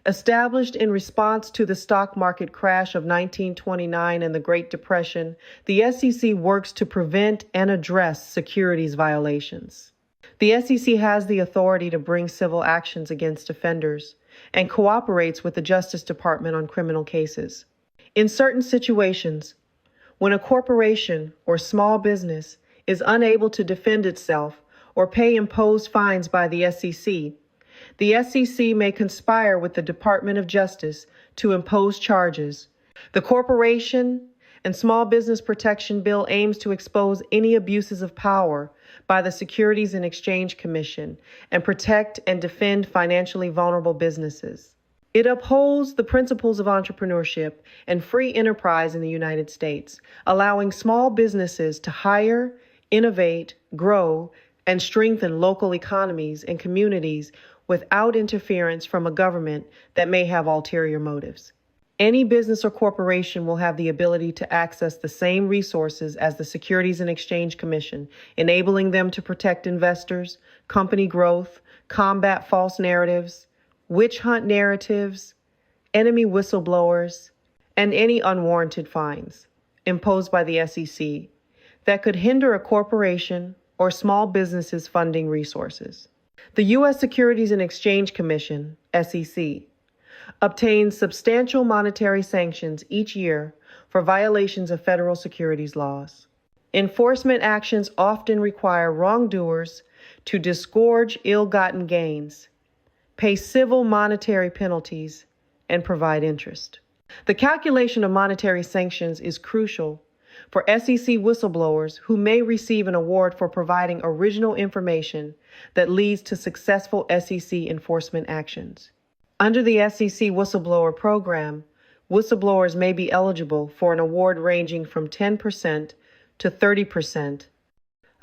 Established in response to the stock market crash of 1929 and the Great Depression, the SEC works to prevent and address securities violations. The SEC has the authority to bring civil actions against offenders and cooperates with the Justice Department on criminal cases. In certain situations, when a corporation or small business is unable to defend itself or pay imposed fines by the SEC may conspire with the Department of Justice to impose charges. The Corporation and Small Business Protection Bill aims to expose any abuses of power by the Securities and Exchange Commission and protect and defend financially vulnerable businesses. It upholds the principles of entrepreneurship and free enterprise in the United States, allowing small businesses to hire, innovate, grow, and strengthen local economies and communities without interference from a government that may have ulterior motives. Any business or corporation will have the ability to access the same resources as the Securities and Exchange Commission, enabling them to protect investors, company growth, combat false narratives, witch hunt narratives, enemy whistleblowers, and any unwarranted fines imposed by the SEC that could hinder a corporation or small business's funding resources. The U.S. Securities and Exchange Commission, SEC, obtains substantial monetary sanctions each year for violations of federal securities laws. Enforcement actions often require wrongdoers to disgorge ill-gotten gains, pay civil monetary penalties, and provide interest. The calculation of monetary sanctions is crucial for SEC whistleblowers who may receive an award for providing original information that leads to successful SEC enforcement actions. Under the SEC whistleblower program, whistleblowers may be eligible for an award ranging from 10% to 30%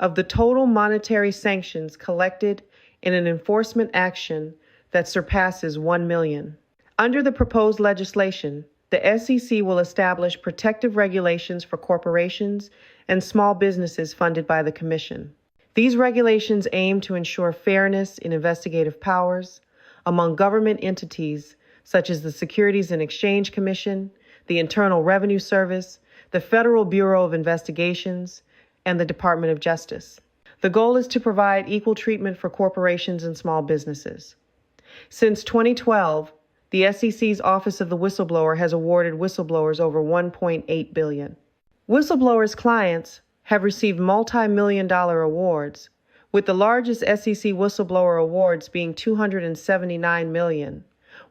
of the total monetary sanctions collected in an enforcement action that surpasses $1 million. Under the proposed legislation, the SEC will establish protective regulations for corporations and small businesses funded by the Commission. These regulations aim to ensure fairness in investigative powers among government entities such as the Securities and Exchange Commission, the Internal Revenue Service, the Federal Bureau of Investigations, and the Department of Justice. The goal is to provide equal treatment for corporations and small businesses. Since 2012, the SEC's Office of the Whistleblower has awarded whistleblowers over $1.8 billion. Whistleblowers' clients have received multi-million-dollar awards, with the largest SEC whistleblower awards being $279 million,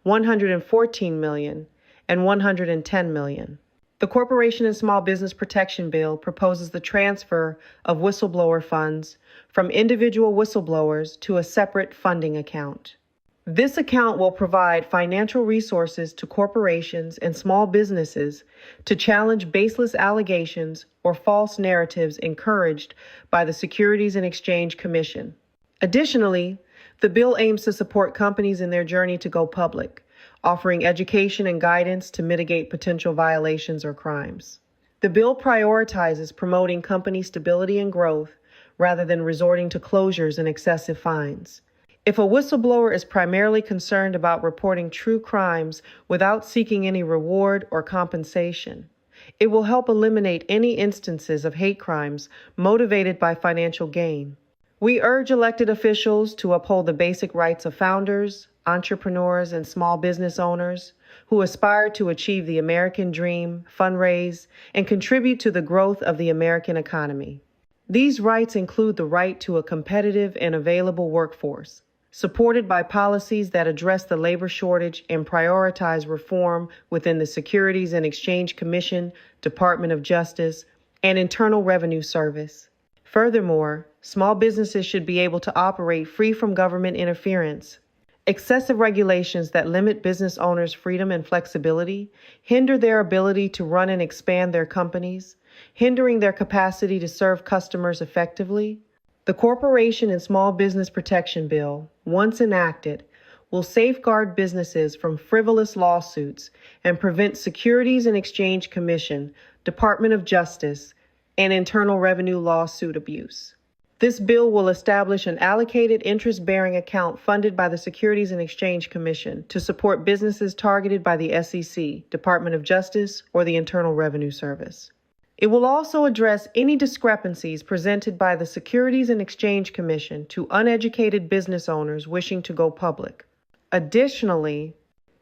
$114 million, and $110 million. The Corporation and Small Business Protection Bill proposes the transfer of whistleblower funds from individual whistleblowers to a separate funding account. This account will provide financial resources to corporations and small businesses to challenge baseless allegations or false narratives encouraged by the Securities and Exchange Commission. Additionally, the bill aims to support companies in their journey to go public, offering education and guidance to mitigate potential violations or crimes. The bill prioritizes promoting company stability and growth rather than resorting to closures and excessive fines. If a whistleblower is primarily concerned about reporting true crimes without seeking any reward or compensation, it will help eliminate any instances of hate crimes motivated by financial gain. We urge elected officials to uphold the basic rights of founders, entrepreneurs, and small business owners who aspire to achieve the American dream, fundraise, and contribute to the growth of the American economy. These rights include the right to a competitive and available workforce, supported by policies that address the labor shortage and prioritize reform within the Securities and Exchange Commission, Department of Justice, and Internal Revenue Service. Furthermore, small businesses should be able to operate free from government interference. Excessive regulations that limit business owners' freedom and flexibility hinder their ability to run and expand their companies, hindering their capacity to serve customers effectively. The Corporation and Small Business Protection Bill, once enacted, will safeguard businesses from frivolous lawsuits and prevent Securities and Exchange Commission, Department of Justice, and Internal Revenue lawsuit abuse. This bill will establish an allocated interest-bearing account funded by the Securities and Exchange Commission to support businesses targeted by the SEC, Department of Justice, or the Internal Revenue Service. It will also address any discrepancies presented by the Securities and Exchange Commission to uneducated business owners wishing to go public. Additionally,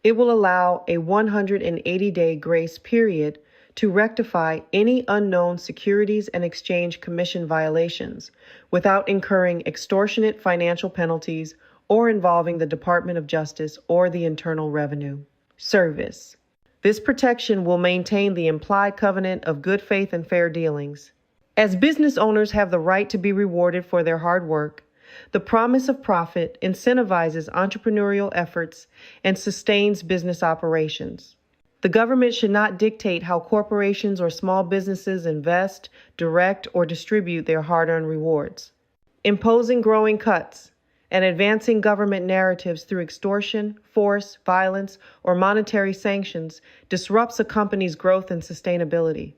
it will allow a 180-day grace period to rectify any unknown Securities and Exchange Commission violations without incurring extortionate financial penalties or involving the Department of Justice or the Internal Revenue Service. This protection will maintain the implied covenant of good faith and fair dealings. As business owners have the right to be rewarded for their hard work, the promise of profit incentivizes entrepreneurial efforts and sustains business operations. The government should not dictate how corporations or small businesses invest, direct, or distribute their hard-earned rewards. Imposing growing cuts and advancing government narratives through extortion, force, violence, or monetary sanctions disrupts a company's growth and sustainability.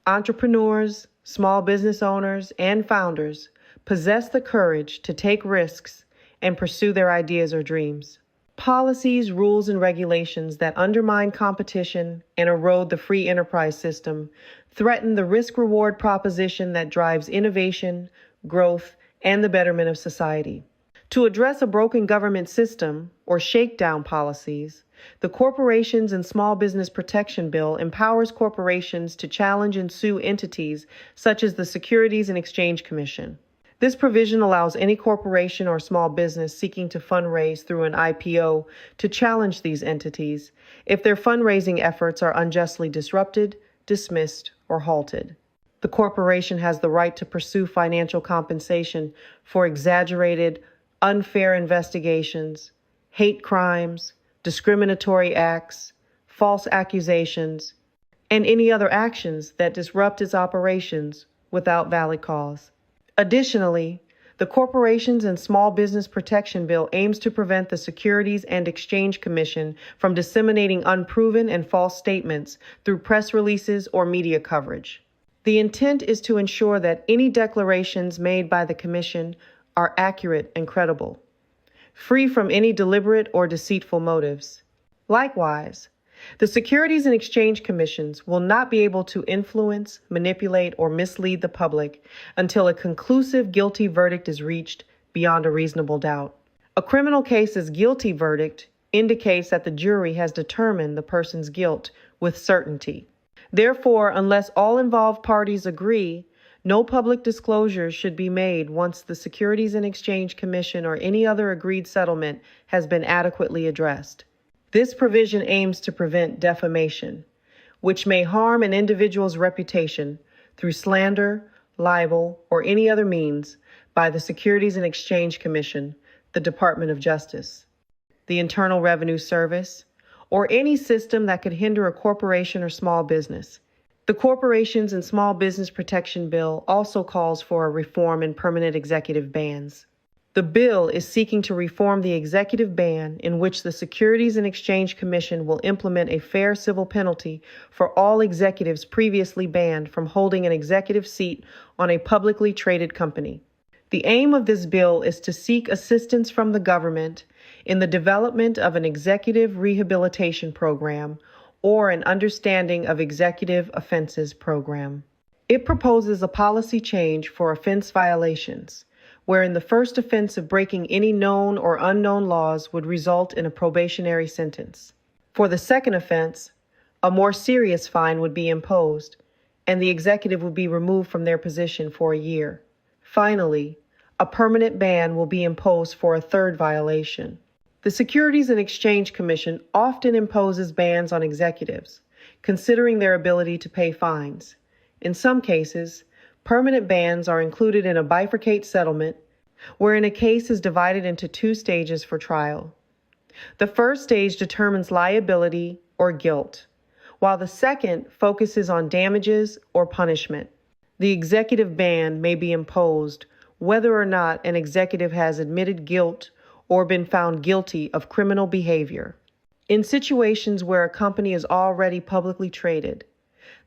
Entrepreneurs, small business owners, and founders possess the courage to take risks and pursue their ideas or dreams. Policies, rules, and regulations that undermine competition and erode the free enterprise system threaten the risk-reward proposition that drives innovation, growth, and the betterment of society. To address a broken government system, or shakedown policies, the Corporations and Small Business Protection Bill empowers corporations to challenge and sue entities such as the Securities and Exchange Commission. This provision allows any corporation or small business seeking to fundraise through an IPO to challenge these entities if their fundraising efforts are unjustly disrupted, dismissed, or halted. The corporation has the right to pursue financial compensation for exaggerated, unfair investigations, hate crimes, discriminatory acts, false accusations, and any other actions that disrupt its operations without valid cause. Additionally, the Corporations and Small Business Protection Bill aims to prevent the Securities and Exchange Commission from disseminating unproven and false statements through press releases or media coverage. The intent is to ensure that any declarations made by the Commission are accurate and credible, free from any deliberate or deceitful motives. Likewise, the Securities and Exchange Commissions will not be able to influence, manipulate, or mislead the public until a conclusive guilty verdict is reached beyond a reasonable doubt. A criminal case's guilty verdict indicates that the jury has determined the person's guilt with certainty. Therefore, unless all involved parties agree, no public disclosures should be made once the Securities and Exchange Commission or any other agreed settlement has been adequately addressed. This provision aims to prevent defamation, which may harm an individual's reputation through slander, libel, or any other means by the Securities and Exchange Commission, the Department of Justice, the Internal Revenue Service, or any system that could hinder a corporation or small business. The Corporations and Small Business Protection Bill also calls for a reform in permanent executive bans. The bill is seeking to reform the executive ban in which the Securities and Exchange Commission will implement a fair civil penalty for all executives previously banned from holding an executive seat on a publicly traded company. The aim of this bill is to seek assistance from the government in the development of an executive rehabilitation program or an understanding of executive offenses program. It proposes a policy change for offense violations, wherein the first offense of breaking any known or unknown laws would result in a probationary sentence. For the second offense, a more serious fine would be imposed, and the executive would be removed from their position for a year. Finally, a permanent ban will be imposed for a third violation. The Securities and Exchange Commission often imposes bans on executives, considering their ability to pay fines. In some cases, permanent bans are included in a bifurcate settlement, wherein a case is divided into two stages for trial. The first stage determines liability or guilt, while the second focuses on damages or punishment. The executive ban may be imposed whether or not an executive has admitted guilt or been found guilty of criminal behavior. In situations where a company is already publicly traded,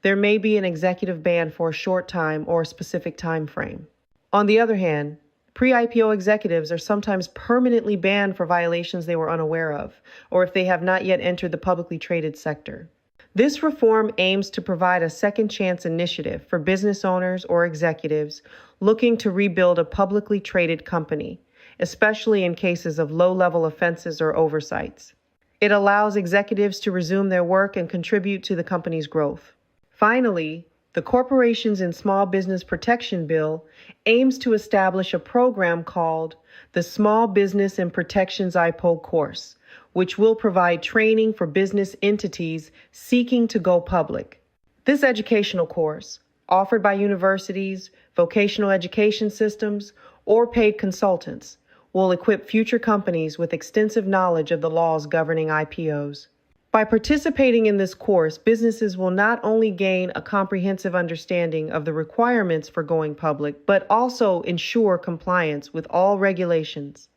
there may be an executive ban for a short time or a specific time frame. On the other hand, pre-IPO executives are sometimes permanently banned for violations they were unaware of, or if they have not yet entered the publicly traded sector. This reform aims to provide a second chance initiative for business owners or executives looking to rebuild a publicly traded company, especially in cases of low-level offenses or oversights. It allows executives to resume their work and contribute to the company's growth. Finally, the Corporations and Small Business Protection Bill aims to establish a program called the Small Business and Protections IPO course, which will provide training for business entities seeking to go public. This educational course, offered by universities, vocational education systems, or paid consultants, will equip future companies with extensive knowledge of the laws governing IPOs. By participating in this course, businesses will not only gain a comprehensive understanding of the requirements for going public, but also ensure compliance with all regulations.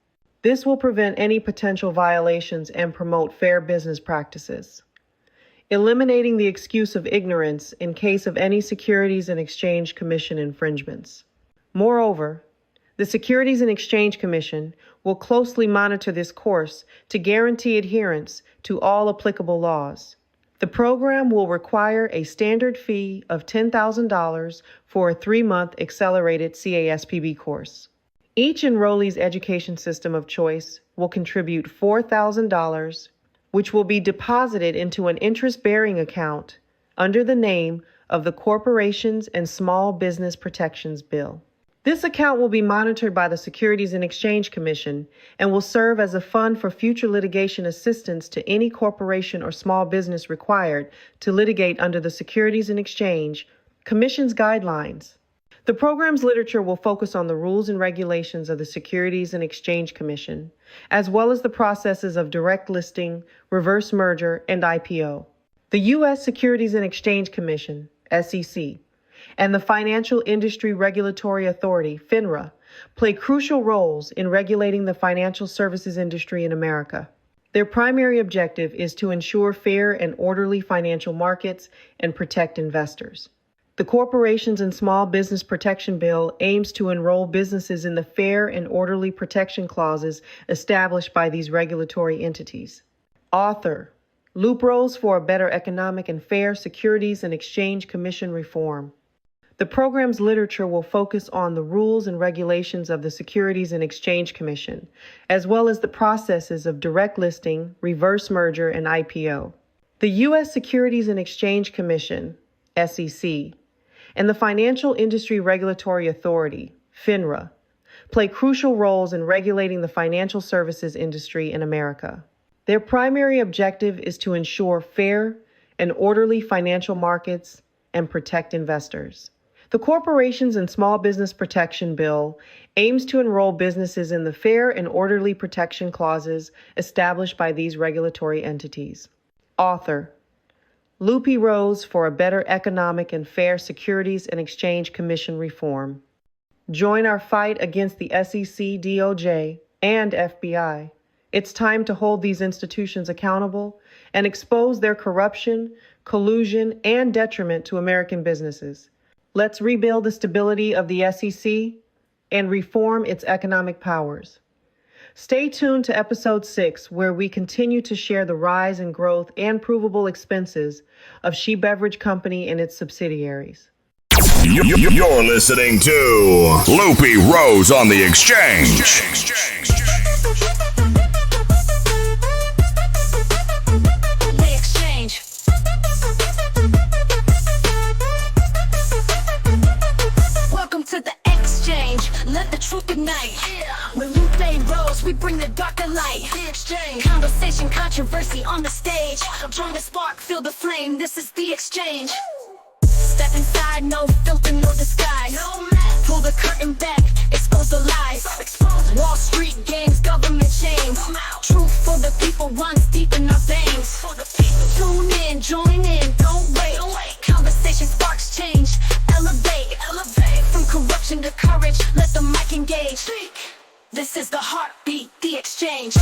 This will prevent any potential violations and promote fair business practices, eliminating the excuse of ignorance in case of any Securities and Exchange Commission infringements. Moreover, The Securities and Exchange Commission will closely monitor this course to guarantee adherence to all applicable laws. The program will require a standard fee of $10,000 for a 3-month accelerated CASPB course. Each enrollee's education system of choice will contribute $4,000, which will be deposited into an interest-bearing account under the name of the Corporations and Small Business Protections Bill. This account will be monitored by the Securities and Exchange Commission and will serve as a fund for future litigation assistance to any corporation or small business required to litigate under the Securities and Exchange Commission's guidelines. The program's literature will focus on the rules and regulations of the Securities and Exchange Commission, as well as the processes of direct listing, reverse merger, and IPO. The U.S. Securities and Exchange Commission, SEC, and the Financial Industry Regulatory Authority, FINRA, play crucial roles in regulating the financial services industry in America. Their primary objective is to ensure fair and orderly financial markets and protect investors. The Corporations and Small Business Protection Bill aims to enroll businesses in the fair and orderly protection clauses established by these regulatory entities. Author: Loop Rose for a Better Economic and Fair Securities and Exchange Commission Reform. The program's literature will focus on the rules and regulations of the Securities and Exchange Commission, as well as the processes of direct listing, reverse merger, and IPO. The U.S. Securities and Exchange Commission, SEC, and the Financial Industry Regulatory Authority, FINRA, play crucial roles in regulating the financial services industry in America. Their primary objective is to ensure fair and orderly financial markets and protect investors. The Corporations and Small Business Protection Bill aims to enroll businesses in the fair and orderly protection clauses established by these regulatory entities. Author: Loop Rose for a Better Economic and Fair Securities and Exchange Commission Reform. Join our fight against the SEC, DOJ, and FBI. It's time to hold these institutions accountable and expose their corruption, collusion, and detriment to American businesses. Let's rebuild the stability of the SEC and reform its economic powers. Stay tuned to episode 6, where we continue to share the rise and growth and provable expenses of She Beverage Company and its subsidiaries. You're listening to Loopy Rose on the Exchange. To the exchange, let the truth ignite. When Lupe rose, we bring the darker light. The exchange, conversation, controversy on the stage. Join the spark, feel the flame. This is the exchange. Step inside, no filter, no disguise. Pull the curtain back, expose the lies. Wall Street gangs, government chains. Truth for the people runs deep in our veins. Tune in, join in, don't wait. Conversation sparks change. Elevate, from corruption to courage, let the mic engage. This is the heartbeat, the exchange.